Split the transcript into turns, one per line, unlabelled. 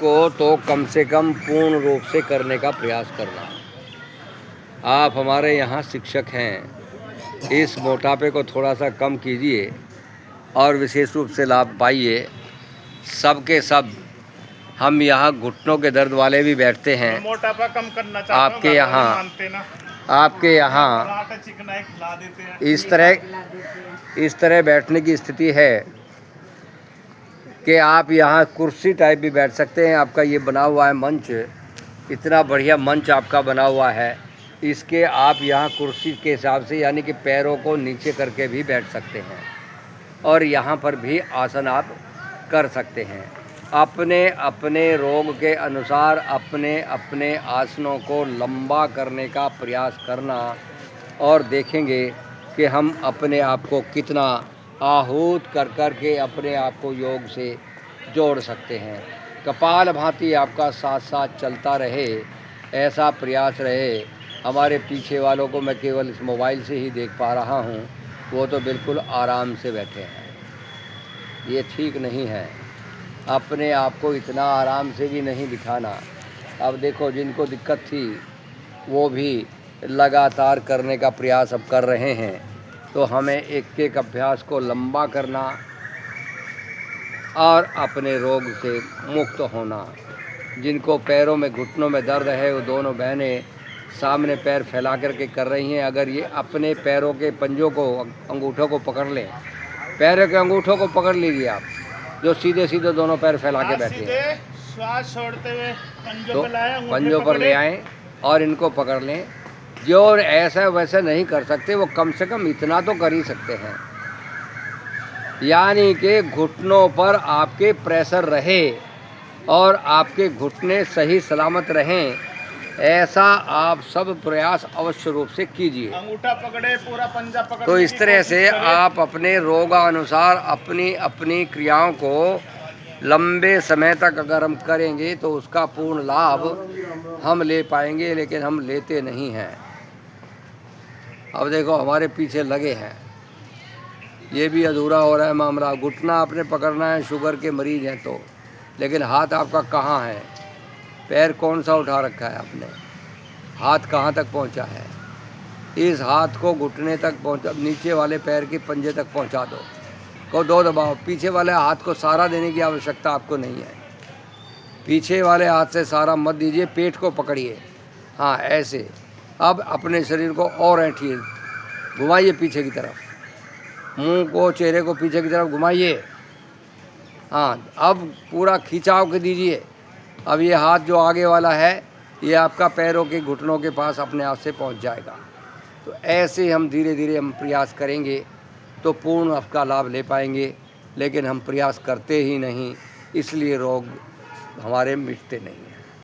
को तो कम से कम पूर्ण रूप से करने का प्रयास करना। आप हमारे यहाँ शिक्षक हैं, इस मोटापे को थोड़ा सा कम कीजिए और विशेष रूप से लाभ पाइए। सबके सब हम यहाँ घुटनों के दर्द वाले भी बैठते हैं।
मोटापा कम करना चाहते हैं,
आपके यहाँ इस तरह बैठने की स्थिति है कि आप यहाँ कुर्सी टाइप भी बैठ सकते हैं। आपका ये बना हुआ है मंच, इतना बढ़िया मंच आपका बना हुआ है, इसके आप यहाँ कुर्सी के हिसाब से यानी कि पैरों को नीचे करके भी बैठ सकते हैं और यहाँ पर भी आसन आप कर सकते हैं। अपने अपने रोग के अनुसार अपने अपने आसनों को लंबा करने का प्रयास करना और देखेंगे कि हम अपने आप को कितना आहूत कर कर के अपने आप को योग से जोड़ सकते हैं। कपाल भांति आपका साथ साथ चलता रहे, ऐसा प्रयास रहे। हमारे पीछे वालों को मैं केवल इस मोबाइल से ही देख पा रहा हूँ, वो तो बिल्कुल आराम से बैठे हैं। ये ठीक नहीं है, अपने आप को इतना आराम से भी नहीं बिठाना। अब देखो, जिनको दिक्कत थी वो भी लगातार करने का प्रयास अब कर रहे हैं। तो हमें एक एक अभ्यास को लंबा करना और अपने रोग से मुक्त होना। जिनको पैरों में घुटनों में दर्द है वो दोनों बहनें सामने पैर फैला करके कर रही हैं। अगर ये अपने पैरों के पंजों को, अंगूठों को पकड़ लें, पैरों के अंगूठों को पकड़ लीजिए आप, जो सीधे सीधे दोनों पैर फैला के बैठे हैं,
श्वास छोड़ते हुए
तो पंजों पर ले आएँ और इनको पकड़ लें। जो ऐसा वैसा नहीं कर सकते वो कम से कम इतना तो कर ही सकते हैं, यानी कि घुटनों पर आपके प्रेशर रहे और आपके घुटने सही सलामत रहें, ऐसा आप सब प्रयास अवश्य रूप से कीजिए।
अंगूठा पकड़े, पूरा पंजा पकड़े।
तो इस तरह से आप अपने रोगानुसार अपनी अपनी क्रियाओं को लंबे समय तक अगर हम करेंगे तो उसका पूर्ण लाभ हम ले पाएंगे, लेकिन हम लेते नहीं हैं। अब देखो, हमारे पीछे लगे हैं, ये भी अधूरा हो रहा है मामला। घुटना आपने पकड़ना है, शुगर के मरीज हैं तो, लेकिन हाथ आपका कहाँ है? पैर कौन सा उठा रखा है आपने? हाथ कहाँ तक पहुँचा है? इस हाथ को घुटने तक पहुँचा, नीचे वाले पैर के पंजे तक पहुँचा दो, को दो दबाओ। पीछे वाले हाथ को सहारा देने की आवश्यकता आपको नहीं है, पीछे वाले हाथ से सहारा मत दीजिए, पेट को पकड़िए। हाँ, ऐसे। अब अपने शरीर को और ऐंठिए, घुमाइए पीछे की तरफ, मुंह को, चेहरे को पीछे की तरफ घुमाइए। हाँ, अब पूरा खिंचाव के दीजिए। अब ये हाथ जो आगे वाला है ये आपका पैरों के घुटनों के पास अपने आप से पहुंच जाएगा। तो ऐसे हम धीरे धीरे हम प्रयास करेंगे तो पूर्ण आपका लाभ ले पाएंगे, लेकिन हम प्रयास करते ही नहीं, इसलिए रोग हमारे मिटते नहीं हैं।